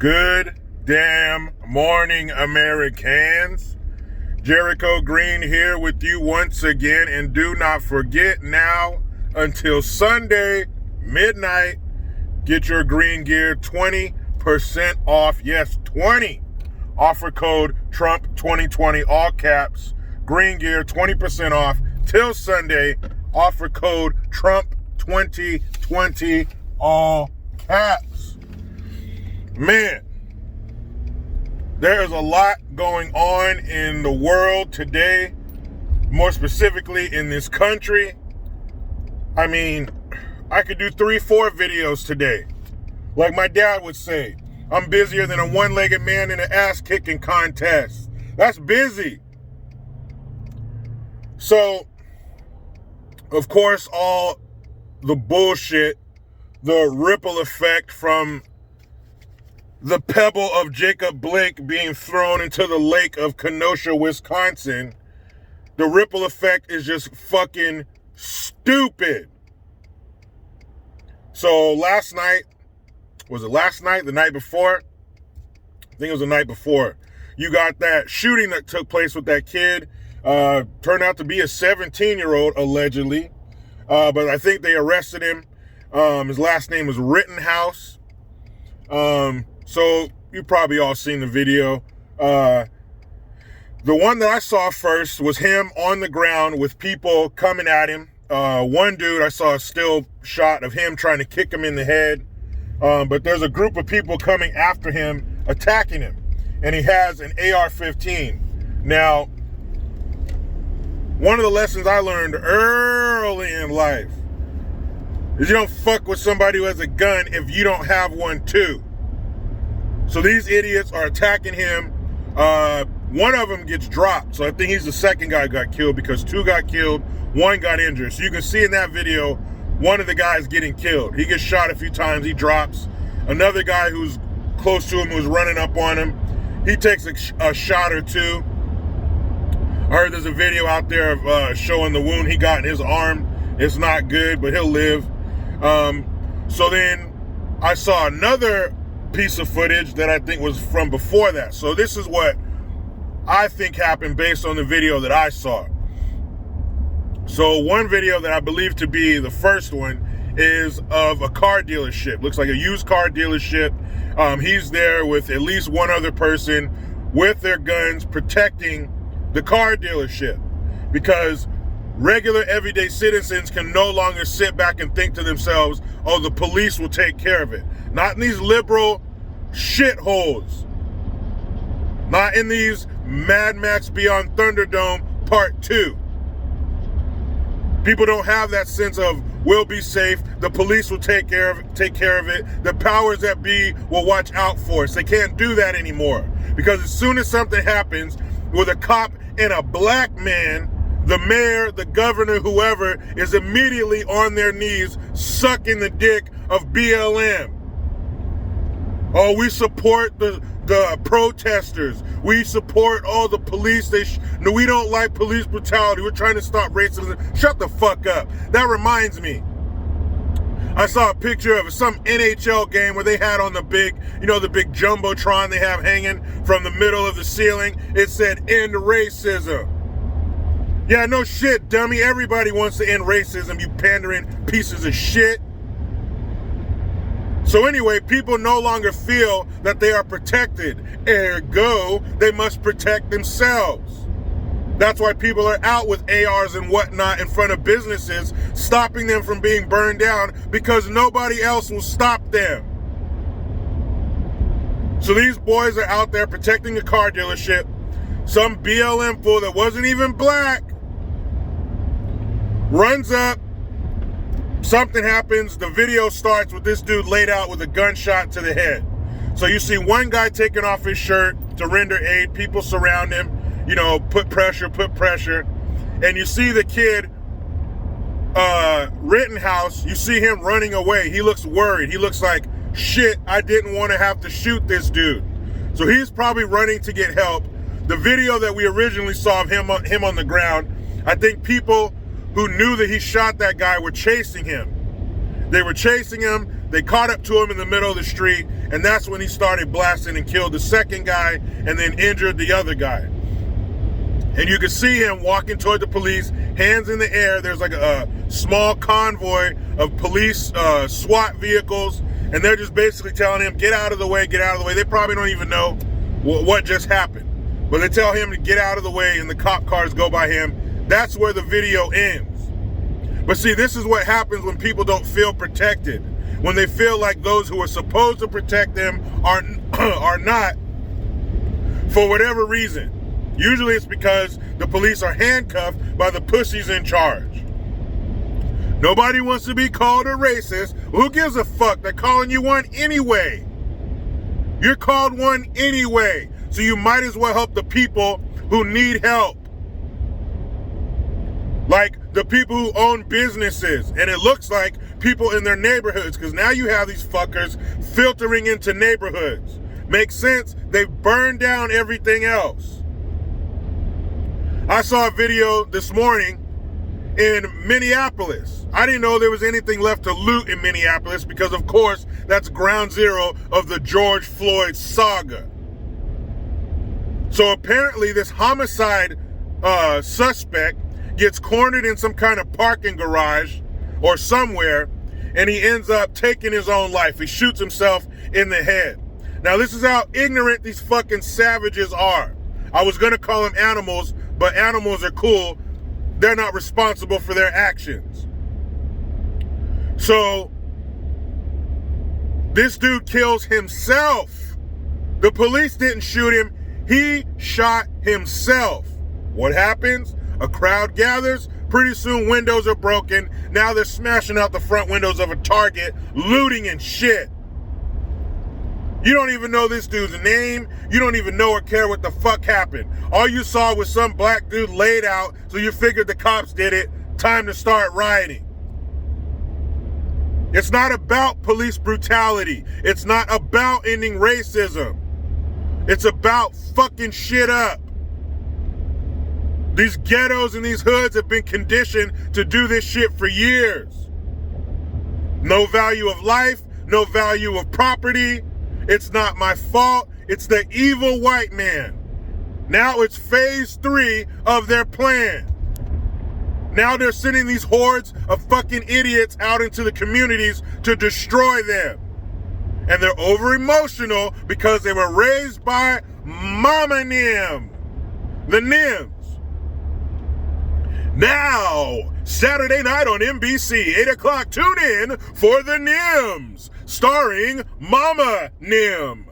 Good damn morning, Americans. Jericho Green here with you once again, and do not forget now until Sunday midnight, get your green gear 20% off. Yes, 20. Offer code Trump 2020, all caps. Green gear 20% off till Sunday. Offer code Trump 2020, all caps. Man, there is a lot going on in the world today, more specifically in this country. I mean, I could do 3-4 videos today. Like my dad would say, I'm busier than a one-legged man in an ass-kicking contest. That's busy. So, of course, all the bullshit, the ripple effect from the pebble of Jacob Blake being thrown into the lake of Kenosha, Wisconsin, the ripple effect is just fucking stupid. So last night, was it last night? The night before? I think it was the night before. You got that shooting that took place with that kid. Turned out to be a 17-year-old, allegedly. But I think they arrested him. His last name was Rittenhouse. So you probably all seen the video. The one that I saw first was him on the ground with people coming at him. One dude, I saw a still shot of him trying to kick him in the head. But there's a group of people coming after him, attacking him. And he has an AR-15. Now, one of the lessons I learned early in life is you don't fuck with somebody who has a gun if you don't have one too. So these idiots are attacking him. One of them gets dropped. So I think he's the second guy who got killed, because 2 got killed, 1 got injured. So you can see in that video, one of the guys getting killed. He gets shot a few times, he drops. Another guy who's close to him, who's running up on him, he takes a shot or 2. I heard there's a video out there of showing the wound he got in his arm. It's not good, but he'll live. So then I saw another piece of footage that I think was from before that. So this is what I think happened based on the video that I saw. So one video that I believe to be the first one is of a car dealership. Looks like a used car dealership. He's there with at least one other person with their guns protecting the car dealership, because regular everyday citizens can no longer sit back and think to themselves, oh, the police will take care of it. Not in these liberal shitholes. Not in these Mad Max Beyond Thunderdome Part 2. People don't have that sense of, we'll be safe, the police will take care of it, the powers that be will watch out for us. They can't do that anymore, because as soon as something happens with a cop and a black man, the mayor, the governor, whoever, is immediately on their knees sucking the dick of BLM. Oh, we support the protesters. We support all the police. No, we don't like police brutality. We're trying to stop racism. Shut the fuck up. That reminds me. I saw a picture of some NHL game where they had on the big, the big Jumbotron they have hanging from the middle of the ceiling. It said, end racism. Yeah, no shit, dummy. Everybody wants to end racism, you pandering pieces of shit. So anyway, people no longer feel that they are protected. Ergo, they must protect themselves. That's why people are out with ARs and whatnot in front of businesses, stopping them from being burned down, because nobody else will stop them. So these boys are out there protecting a car dealership. Some BLM fool that wasn't even black runs up. Something happens. The video starts with this dude laid out with a gunshot to the head. So you see one guy taking off his shirt to render aid. People surround him, put pressure. And you see the kid, Rittenhouse, you see him running away. He looks worried. He looks like, shit, I didn't want to have to shoot this dude. So he's probably running to get help. The video that we originally saw of him on the ground, I think people who knew that he shot that guy were chasing him. They were chasing him. They caught up to him in the middle of the street, and that's when he started blasting and killed the second guy and then injured the other guy. And you can see him walking toward the police, hands in the air. There's like a small convoy of police SWAT vehicles, and they're just basically telling him, get out of the way, get out of the way. They probably don't even know what just happened. But they tell him to get out of the way, and the cop cars go by him. That's where the video ends. But see, this is what happens when people don't feel protected. When they feel like those who are supposed to protect them are not, for whatever reason. Usually it's because the police are handcuffed by the pussies in charge. Nobody wants to be called a racist. Who gives a fuck? They're calling you one anyway. You're called one anyway. So you might as well help the people who need help. Like the people who own businesses. And it looks like people in their neighborhoods, because now you have these fuckers filtering into neighborhoods. Makes sense? They burned down everything else. I saw a video this morning in Minneapolis. I didn't know there was anything left to loot in Minneapolis because, of course, that's ground zero of the George Floyd saga. So apparently this homicide suspect gets cornered in some kind of parking garage or somewhere, and he ends up taking his own life. He shoots himself in the head. Now, this is how ignorant these fucking savages are. I was going to call them animals, but animals are cool. They're not responsible for their actions. So, this dude kills himself. The police didn't shoot him. He shot himself. What happens? A crowd gathers. Pretty soon windows are broken. Now they're smashing out the front windows of a Target, looting and shit. You don't even know this dude's name. You don't even know or care what the fuck happened. All you saw was some black dude laid out, so you figured the cops did it. Time to start rioting. It's not about police brutality. It's not about ending racism. It's about fucking shit up. These ghettos and these hoods have been conditioned to do this shit for years. No value of life, no value of property. It's not my fault. It's the evil white man. Now it's phase 3 of their plan. Now they're sending these hordes of fucking idiots out into the communities to destroy them. And they're over emotional because they were raised by Mama Nim. The Nims. Now, Saturday night on NBC, 8 o'clock, tune in for The Nims, starring Mama Nim,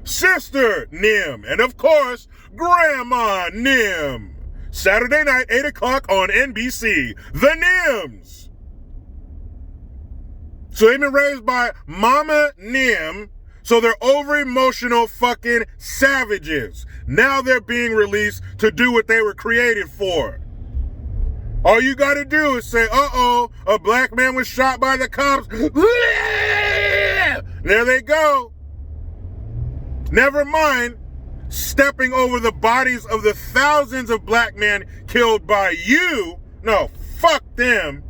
Sister Nim, and of course, Grandma Nim. Saturday night, 8 o'clock on NBC, The Nims. So they've been raised by Mama Nim, so they're over-emotional fucking savages. Now they're being released to do what they were created for. All you gotta do is say, uh-oh, a black man was shot by the cops. There they go. Never mind stepping over the bodies of the thousands of black men killed by you. No, fuck them.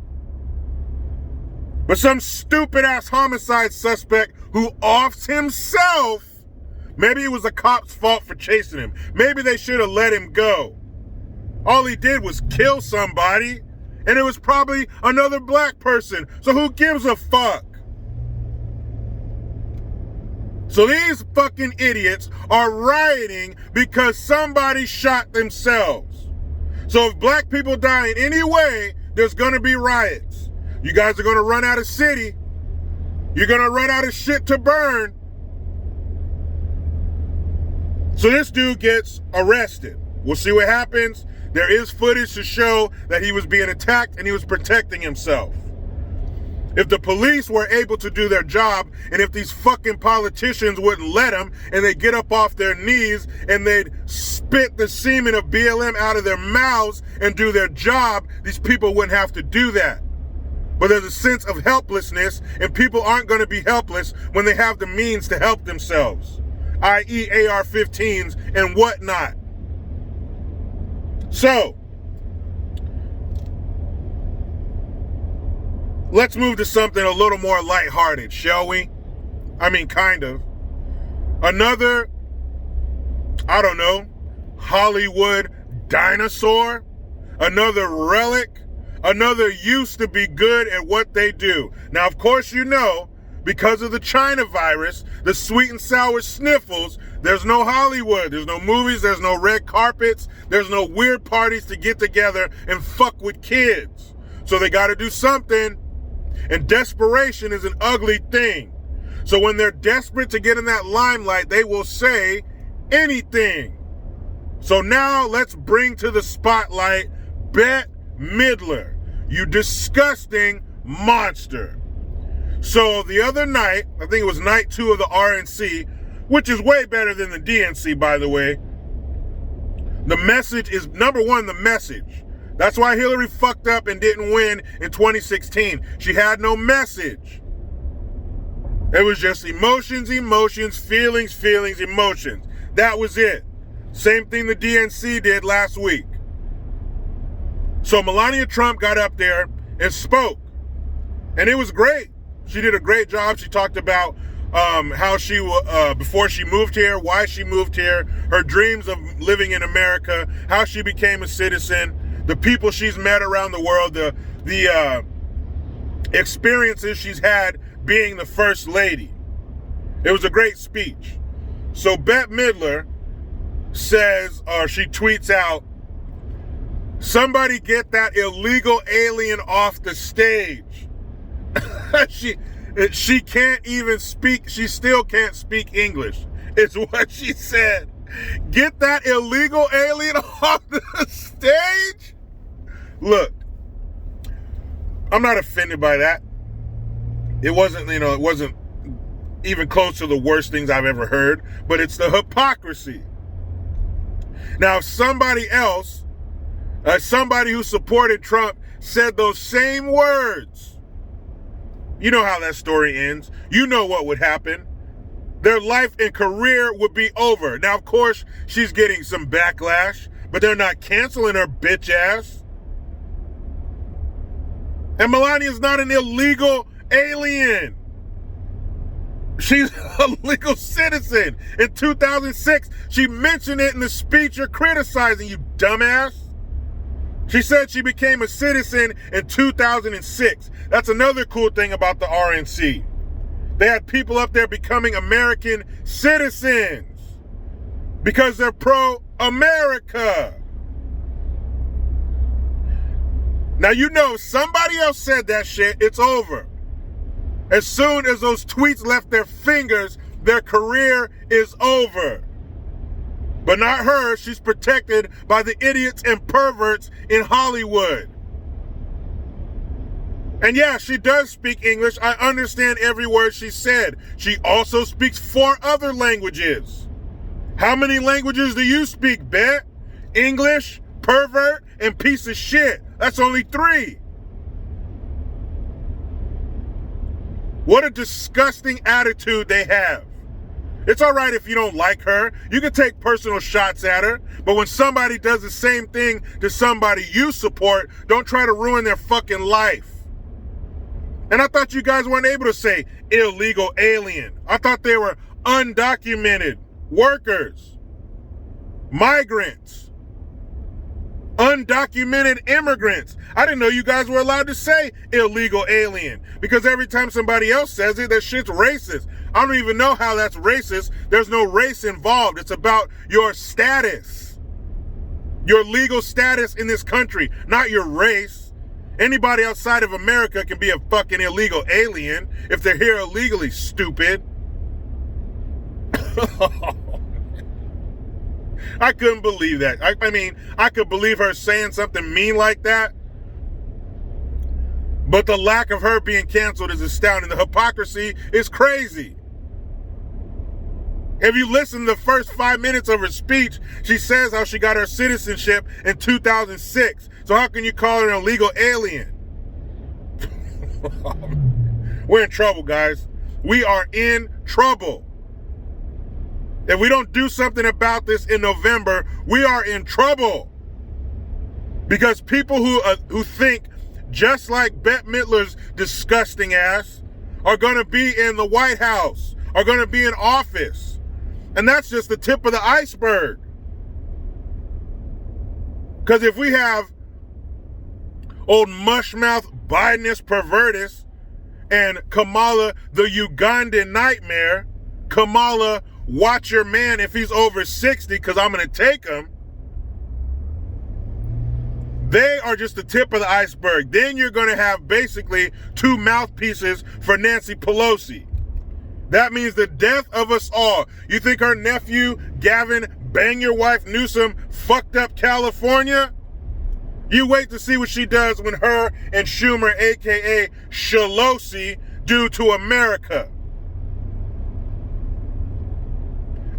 But some stupid-ass homicide suspect who offs himself, maybe it was the cop's fault for chasing him. Maybe they should have let him go. All he did was kill somebody, and it was probably another black person. So who gives a fuck? So these fucking idiots are rioting because somebody shot themselves. So if black people die in any way, there's gonna be riots. You guys are gonna run out of city. You're gonna run out of shit to burn. So this dude gets arrested. We'll see what happens. There is footage to show that he was being attacked and he was protecting himself. If the police were able to do their job, and if these fucking politicians wouldn't let them, and they get up off their knees and they'd spit the semen of BLM out of their mouths and do their job, these people wouldn't have to do that. But there's a sense of helplessness, and people aren't going to be helpless when they have the means to help themselves, i.e. AR-15s and whatnot. So, let's move to something a little more lighthearted, shall we? I mean, kind of. Another, I don't know, Hollywood dinosaur, another relic, another used to be good at what they do. Now, of course, you know, because of the China virus, the sweet and sour sniffles, there's no Hollywood, there's no movies, there's no red carpets, there's no weird parties to get together and fuck with kids. So they got to do something, and desperation is an ugly thing. So when they're desperate to get in that limelight, they will say anything. So now let's bring to the spotlight Bette Midler, you disgusting monster. So the other night, I think it was night 2 of the RNC, which is way better than the DNC, by the way. The message is, number one, the message. That's why Hillary fucked up and didn't win in 2016. She had no message. It was just emotions, feelings, emotions. That was it. Same thing the DNC did last week. So Melania Trump got up there and spoke. And it was great. She did a great job. She talked about how she, before she moved here, why she moved here, her dreams of living in America, how she became a citizen, the people she's met around the world, the experiences she's had being the first lady. It was a great speech. So Bette Midler says, or she tweets out, "Somebody get that illegal alien off the stage." She can't even speak. She still can't speak English. It's what she said. Get that illegal alien off the stage? Look, I'm not offended by that. It wasn't even close to the worst things I've ever heard, but it's the hypocrisy. Now, if somebody else, somebody who supported Trump, said those same words, you know how that story ends. You know what would happen. Their life and career would be over. Now, of course, she's getting some backlash, but they're not canceling her bitch ass. And Melania's not an illegal alien. She's a legal citizen. In 2006, she mentioned it in the speech you're criticizing, you dumbass. She said she became a citizen in 2006. That's another cool thing about the RNC. They had people up there becoming American citizens because they're pro-America. Now, you know, if somebody else said that shit, it's over. As soon as those tweets left their fingers, their career is over. But not her. She's protected by the idiots and perverts in Hollywood. And yeah, she does speak English. I understand every word she said. She also speaks 4 other languages. How many languages do you speak, Bet? English, pervert, and piece of shit. That's only 3. What a disgusting attitude they have. It's all right if you don't like her. You can take personal shots at her. But when somebody does the same thing to somebody you support, don't try to ruin their fucking life. And I thought you guys weren't able to say illegal alien. I thought they were undocumented workers, migrants, undocumented immigrants. I didn't know you guys were allowed to say illegal alien, because every time somebody else says it, that shit's racist. I don't even know how that's racist. There's no race involved. It's about your status, your legal status in this country, not your race. Anybody outside of America can be a fucking illegal alien if they're here illegally, stupid. I couldn't believe that. I mean, I could believe her saying something mean like that, but the lack of her being canceled is astounding. The hypocrisy is crazy. If you listen to the first 5 minutes of her speech, she says how she got her citizenship in 2006. So how can you call her an illegal alien? We're in trouble, guys. We are in trouble. If we don't do something about this in November, we are in trouble. Because people who think just like Bette Midler's disgusting ass, are going to be in the White House, are going to be in office. And that's just the tip of the iceberg. Because if we have old mushmouth Bidenist pervertus and Kamala the Ugandan nightmare, Kamala watch your man if he's over 60 because I'm going to take him, they are just the tip of the iceberg. Then you're going to have basically two mouthpieces for Nancy Pelosi. That means the death of us all. You think her nephew, Gavin, bang your wife Newsom, fucked up California? You wait to see what she does when her and Schumer, aka Shalosi, do to America.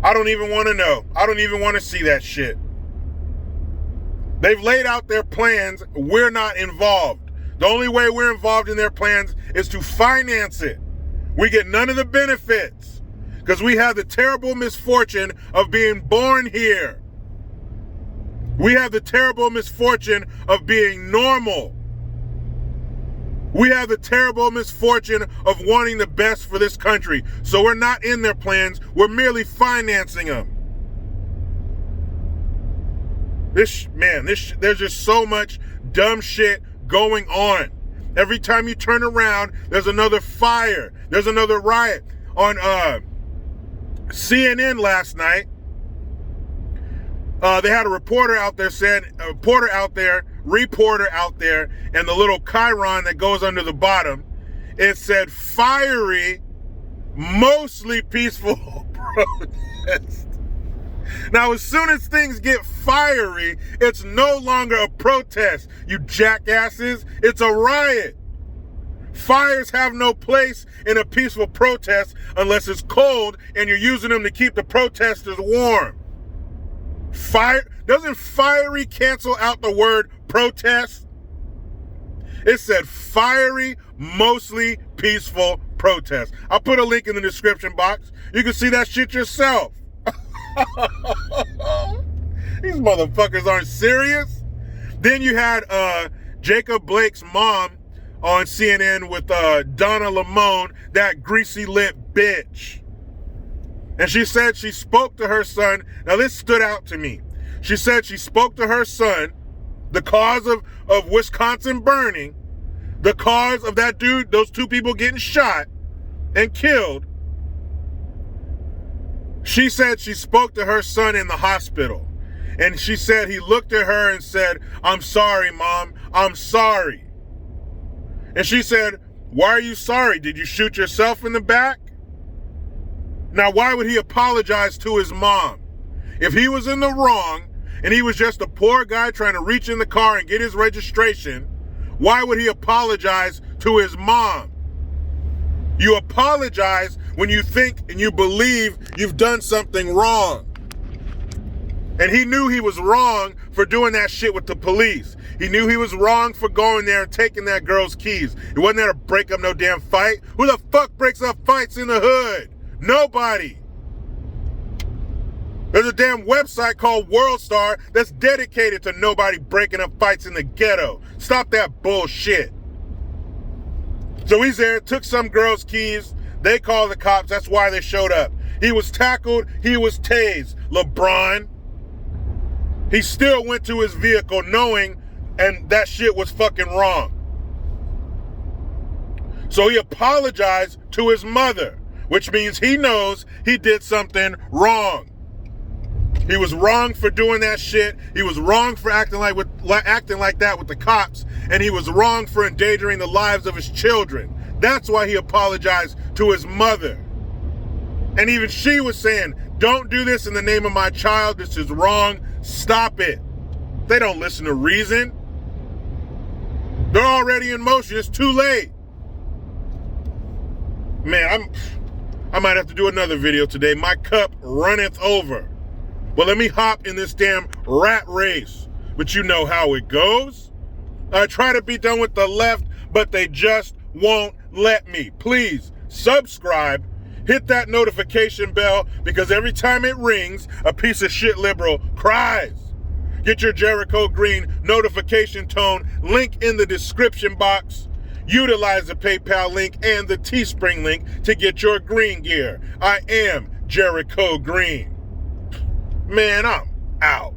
I don't even want to know. I don't even want to see that shit. They've laid out their plans. We're not involved. The only way we're involved in their plans is to finance it. We get none of the benefits because we have the terrible misfortune of being born here. We have the terrible misfortune of being normal. We have the terrible misfortune of wanting the best for this country. So we're not in their plans. We're merely financing them. There's just so much dumb shit going on. Every time you turn around, there's another fire. There's another riot. On CNN last night, they had a reporter out there, and the little chyron that goes under the bottom, it said fiery, mostly peaceful protest. Now, as soon as things get fiery, it's no longer a protest, you jackasses. It's a riot. Fires have no place in a peaceful protest unless it's cold and you're using them to keep the protesters warm. Doesn't fiery cancel out the word protest? It said fiery, mostly peaceful protest. I'll put a link in the description box. You can see that shit yourself. These motherfuckers aren't serious. Then you had Jacob Blake's mom on CNN with Donna Lamone, that greasy lip bitch. And she said she spoke to her son. Now this stood out to me. She said she spoke to her son, the cause of Wisconsin burning, the cause of that dude, those two people getting shot and killed. She said she spoke to her son in the hospital. And she said he looked at her and said, "I'm sorry, Mom, I'm sorry." And she said, "Why are you sorry? Did you shoot yourself in the back?" Now, why would he apologize to his mom? If he was in the wrong and he was just a poor guy trying to reach in the car and get his registration, why would he apologize to his mom? You apologize when you think and you believe you've done something wrong. And he knew he was wrong for doing that shit with the police. He knew he was wrong for going there and taking that girl's keys. It wasn't there to break up no damn fight. Who the fuck breaks up fights in the hood? Nobody. There's a damn website called WorldStar that's dedicated to nobody breaking up fights in the ghetto. Stop that bullshit. So he's there, took some girl's keys. They called the cops. That's why they showed up. He was tackled. He was tased. LeBron. He still went to his vehicle knowing and that shit was fucking wrong. So he apologized to his mother, which means he knows he did something wrong. He was wrong for doing that shit. He was wrong for acting like that with the cops, and he was wrong for endangering the lives of his children. That's why he apologized to his mother. And even she was saying, "Don't do this in the name of my child. This is wrong. Stop it." They don't listen to reason. They're already in motion. It's too late. Man, I might have to do another video today. My cup runneth over. But let me hop in this damn rat race. But you know how it goes. I try to be done with the left, but they just won't let me. Please subscribe. Hit that notification bell because every time it rings, a piece of shit liberal cries. Get your Jericho Green notification tone, link in the description box. Utilize the PayPal link and the Teespring link to get your green gear. I am Jericho Green. Man, I'm out.